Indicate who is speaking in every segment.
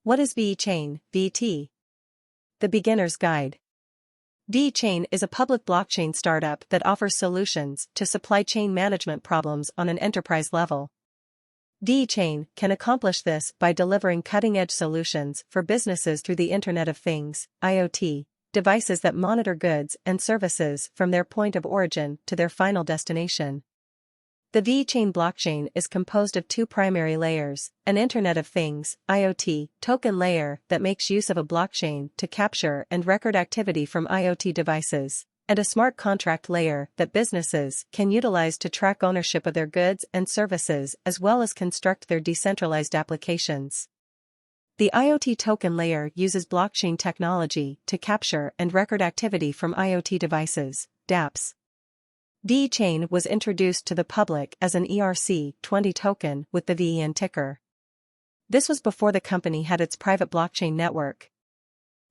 Speaker 1: What is VeChain, VT? The Beginner's Guide. VeChain is a public blockchain startup that offers solutions to supply chain management problems on an enterprise level. VeChain can accomplish this by delivering cutting-edge solutions for businesses through the Internet of Things, IoT, devices that monitor goods and services from their point of origin to their final destination. The VeChain blockchain is composed of two primary layers, an Internet of Things, IoT, token layer that makes use of a blockchain to capture and record activity from IoT devices, and a smart contract layer that businesses can utilize to track ownership of their goods and services as well as construct their decentralized applications. The IoT token layer uses blockchain technology to capture and record activity from IoT devices, dApps. VeChain was introduced to the public as an ERC-20 token with the VEN ticker. This was before the company had its private blockchain network.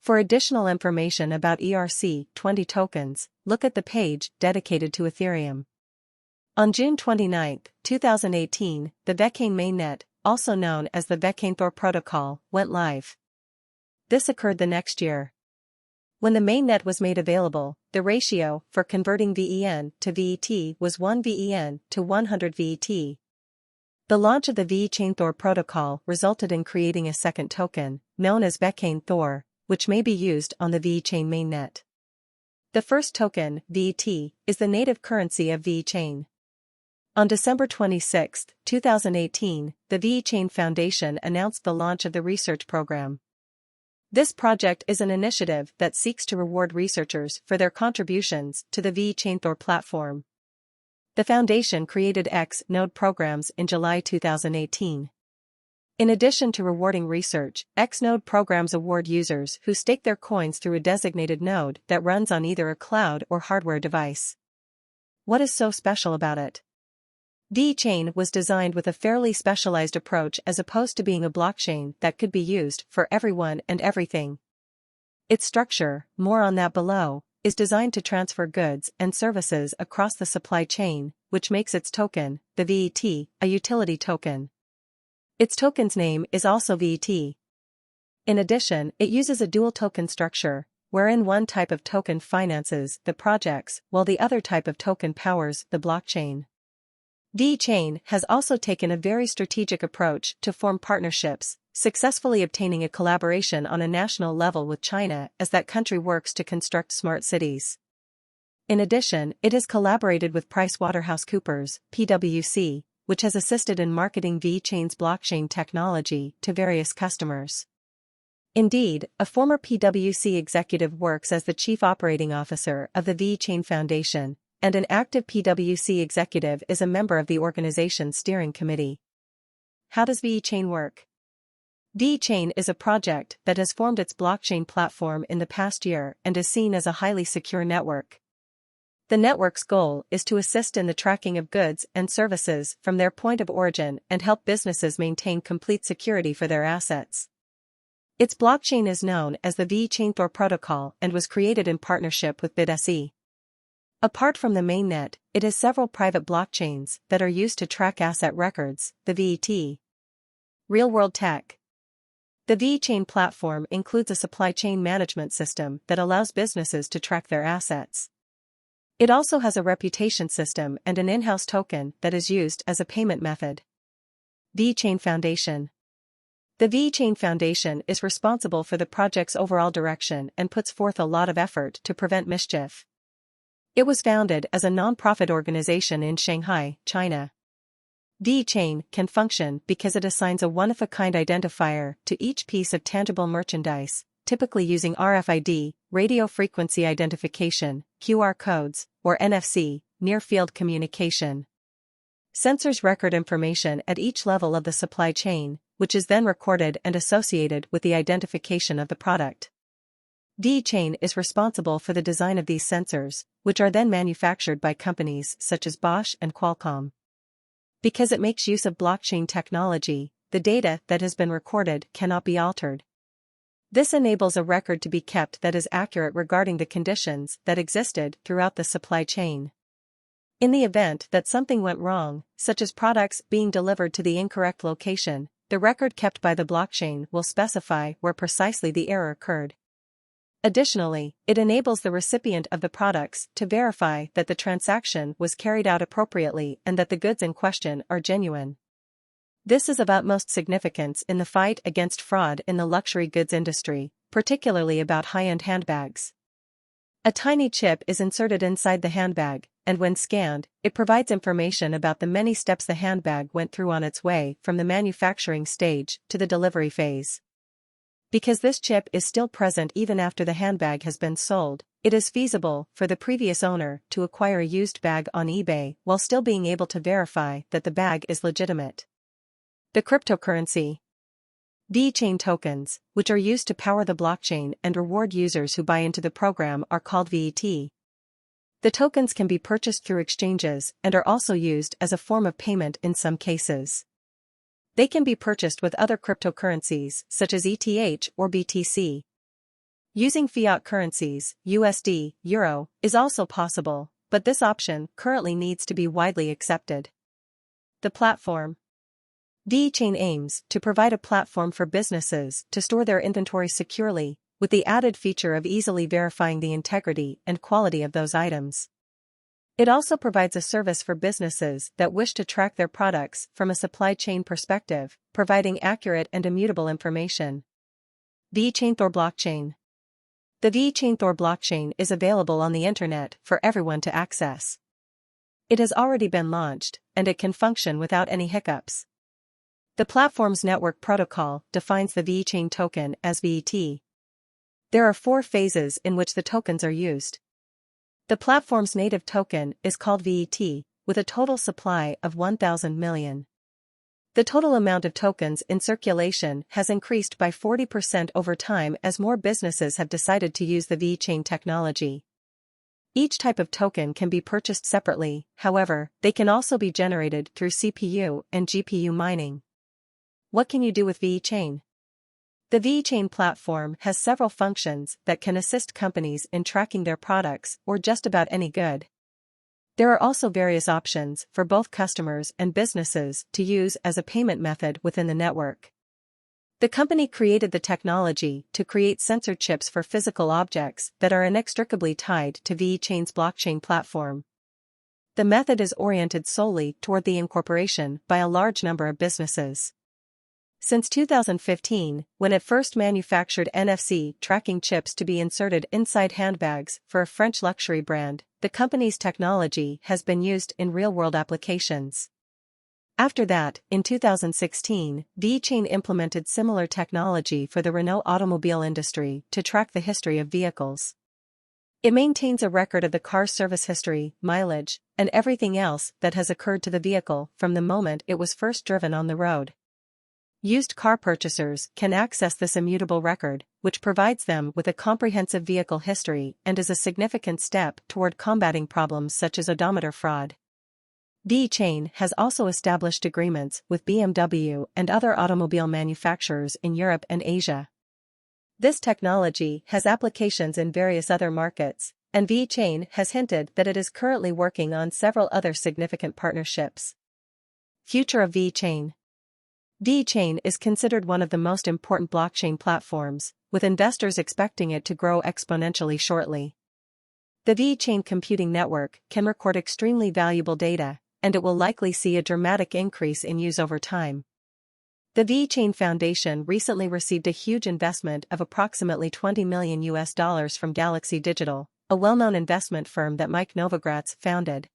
Speaker 1: For additional information about ERC-20 tokens, look at the page dedicated to Ethereum. On June 29, 2018, the VeChain mainnet, also known as the VeChain Thor protocol, went live. This occurred the next year. When the mainnet was made available, the ratio for converting VEN to VET was 1 VEN to 100 VET. The launch of the VeChain Thor protocol resulted in creating a second token, known as VeChain Thor, which may be used on the VeChain mainnet. The first token, VET, is the native currency of VeChain. On December 26, 2018, the VeChain Foundation announced the launch of the research program. This project is an initiative that seeks to reward researchers for their contributions to the VeChain Thor platform. The foundation created X-Node programs in July 2018. In addition to rewarding research, X-Node programs award users who stake their coins through a designated node that runs on either a cloud or hardware device. What is so special about it? VeChain was designed with a fairly specialized approach as opposed to being a blockchain that could be used for everyone and everything. Its structure, more on that below, is designed to transfer goods and services across the supply chain, which makes its token, the VET, a utility token. Its token's name is also VET. In addition, it uses a dual token structure, wherein one type of token finances the projects while the other type of token powers the blockchain. VeChain has also taken a very strategic approach to form partnerships, successfully obtaining a collaboration on a national level with China as that country works to construct smart cities. In addition, it has collaborated with PricewaterhouseCoopers, PwC, which has assisted in marketing VeChain's blockchain technology to various customers. Indeed, a former PwC executive works as the Chief Operating Officer of the VeChain Foundation, and an active PwC executive is a member of the organization's steering committee. How does VeChain work? VeChain is a project that has formed its blockchain platform in the past year and is seen as a highly secure network. The network's goal is to assist in the tracking of goods and services from their point of origin and help businesses maintain complete security for their assets. Its blockchain is known as the VeChain Thor protocol and was created in partnership with BitSE. Apart from the mainnet, it has several private blockchains that are used to track asset records, the VET. Real-world tech. The VeChain platform includes a supply chain management system that allows businesses to track their assets. It also has a reputation system and an in-house token that is used as a payment method. VeChain Foundation. The VeChain Foundation is responsible for the project's overall direction and puts forth a lot of effort to prevent mischief. It was founded as a non-profit organization in Shanghai, China. VeChain can function because it assigns a one-of-a-kind identifier to each piece of tangible merchandise, typically using RFID, radio frequency identification, QR codes, or NFC, near-field communication. Sensors record information at each level of the supply chain, which is then recorded and associated with the identification of the product. VeChain is responsible for the design of these sensors, which are then manufactured by companies such as Bosch and Qualcomm. Because it makes use of blockchain technology, the data that has been recorded cannot be altered. This enables a record to be kept that is accurate regarding the conditions that existed throughout the supply chain. In the event that something went wrong, such as products being delivered to the incorrect location, the record kept by the blockchain will specify where precisely the error occurred. Additionally, it enables the recipient of the products to verify that the transaction was carried out appropriately and that the goods in question are genuine. This is of utmost significance in the fight against fraud in the luxury goods industry, particularly about high-end handbags. A tiny chip is inserted inside the handbag, and when scanned, it provides information about the many steps the handbag went through on its way from the manufacturing stage to the delivery phase. Because this chip is still present even after the handbag has been sold, it is feasible for the previous owner to acquire a used bag on eBay while still being able to verify that the bag is legitimate. The cryptocurrency. VeChain tokens, which are used to power the blockchain and reward users who buy into the program, are called VET. The tokens can be purchased through exchanges and are also used as a form of payment in some cases. They can be purchased with other cryptocurrencies such as ETH or BTC. Using fiat currencies, USD, Euro, is also possible, but this option currently needs to be widely accepted. The platform. VeChain aims to provide a platform for businesses to store their inventory securely, with the added feature of easily verifying the integrity and quality of those items. It also provides a service for businesses that wish to track their products from a supply chain perspective, providing accurate and immutable information. VeChain Thor blockchain. The VeChain Thor blockchain is available on the internet for everyone to access. It has already been launched, and it can function without any hiccups. The platform's network protocol defines the VeChain token as VET. There are 4 phases in which the tokens are used. The platform's native token is called VET, with a total supply of 1,000 million. The total amount of tokens in circulation has increased by 40% over time as more businesses have decided to use the VeChain technology. Each type of token can be purchased separately, however, they can also be generated through CPU and GPU mining. What can you do with VeChain? The VeChain platform has several functions that can assist companies in tracking their products or just about any good. There are also various options for both customers and businesses to use as a payment method within the network. The company created the technology to create sensor chips for physical objects that are inextricably tied to VeChain's blockchain platform. The method is oriented solely toward the incorporation by a large number of businesses. Since 2015, when it first manufactured NFC tracking chips to be inserted inside handbags for a French luxury brand, the company's technology has been used in real-world applications. After that, in 2016, VeChain implemented similar technology for the Renault automobile industry to track the history of vehicles. It maintains a record of the car's service history, mileage, and everything else that has occurred to the vehicle from the moment it was first driven on the road. Used car purchasers can access this immutable record, which provides them with a comprehensive vehicle history and is a significant step toward combating problems such as odometer fraud. VeChain has also established agreements with BMW and other automobile manufacturers in Europe and Asia. This technology has applications in various other markets, and VeChain has hinted that it is currently working on several other significant partnerships. Future of VeChain. VeChain is considered one of the most important blockchain platforms, with investors expecting it to grow exponentially shortly. The VeChain computing network can record extremely valuable data, and it will likely see a dramatic increase in use over time. The VeChain Foundation recently received a huge investment of approximately $20 million from Galaxy Digital, a well-known investment firm that Mike Novogratz founded.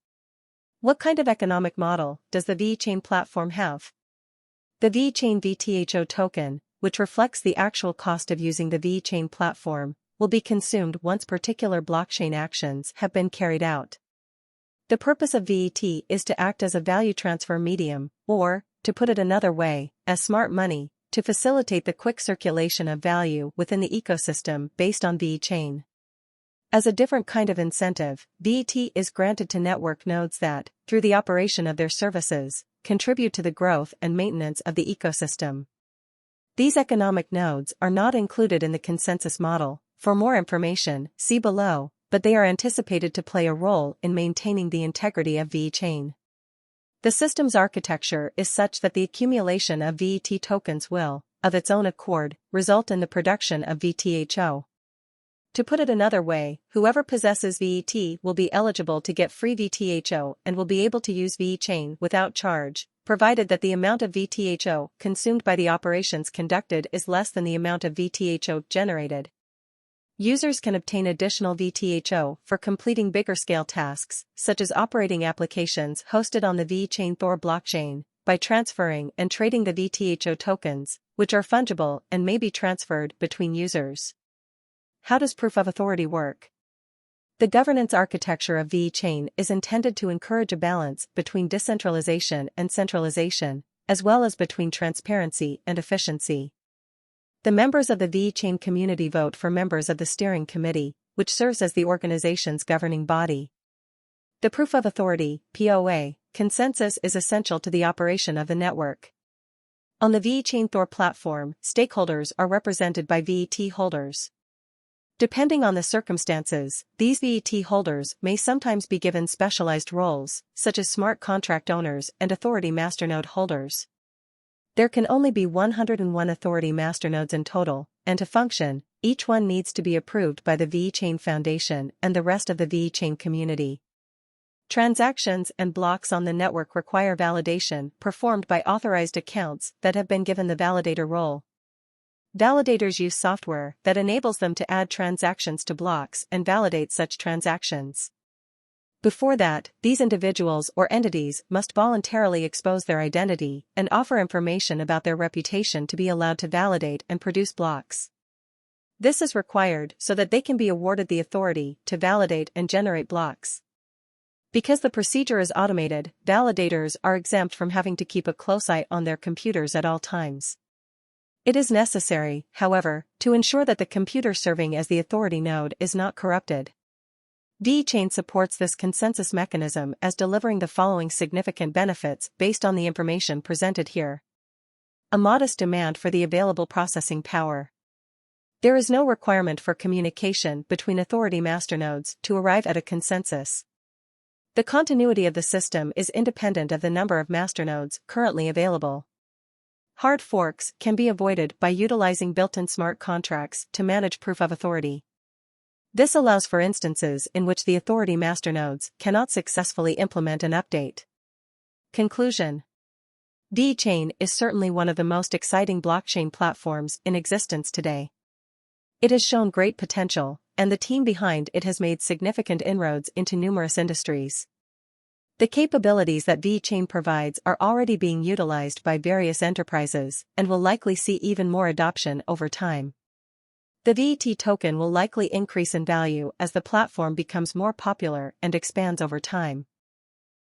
Speaker 1: What kind of economic model does the VeChain platform have? The VeChain VTHO token, which reflects the actual cost of using the VeChain platform, will be consumed once particular blockchain actions have been carried out. The purpose of VET is to act as a value transfer medium, or, to put it another way, as smart money, to facilitate the quick circulation of value within the ecosystem based on VeChain. As a different kind of incentive, VET is granted to network nodes that, through the operation of their services, contribute to the growth and maintenance of the ecosystem. These economic nodes are not included in the consensus model. For more information, see below, but they are anticipated to play a role in maintaining the integrity of VeChain. The system's architecture is such that the accumulation of VET tokens will, of its own accord, result in the production of VTHO. To put it another way, whoever possesses VET will be eligible to get free VTHO and will be able to use VeChain without charge, provided that the amount of VTHO consumed by the operations conducted is less than the amount of VTHO generated. Users can obtain additional VTHO for completing bigger-scale tasks, such as operating applications hosted on the VeChain Thor blockchain, by transferring and trading the VTHO tokens, which are fungible and may be transferred between users. How does proof of authority work? The governance architecture of VeChain is intended to encourage a balance between decentralization and centralization, as well as between transparency and efficiency. The members of the VeChain community vote for members of the steering committee, which serves as the organization's governing body. The proof of authority (POA) consensus is essential to the operation of the network. On the VeChain Thor platform, stakeholders are represented by VET holders. Depending on the circumstances, these VET holders may sometimes be given specialized roles, such as smart contract owners and authority masternode holders. There can only be 101 authority masternodes in total, and to function, each one needs to be approved by the VeChain Foundation and the rest of the VeChain community. Transactions and blocks on the network require validation performed by authorized accounts that have been given the validator role. Validators use software that enables them to add transactions to blocks and validate such transactions. Before that, these individuals or entities must voluntarily expose their identity and offer information about their reputation to be allowed to validate and produce blocks. This is required so that they can be awarded the authority to validate and generate blocks. Because the procedure is automated, validators are exempt from having to keep a close eye on their computers at all times. It is necessary, however, to ensure that the computer serving as the authority node is not corrupted. VeChain supports this consensus mechanism as delivering the following significant benefits based on the information presented here. A modest demand for the available processing power. There is no requirement for communication between authority masternodes to arrive at a consensus. The continuity of the system is independent of the number of masternodes currently available. Hard forks can be avoided by utilizing built-in smart contracts to manage proof of authority. This allows for instances in which the authority masternodes cannot successfully implement an update. Conclusion: VeChain is certainly one of the most exciting blockchain platforms in existence today. It has shown great potential, and the team behind it has made significant inroads into numerous industries. The capabilities that VeChain provides are already being utilized by various enterprises and will likely see even more adoption over time. The VET token will likely increase in value as the platform becomes more popular and expands over time.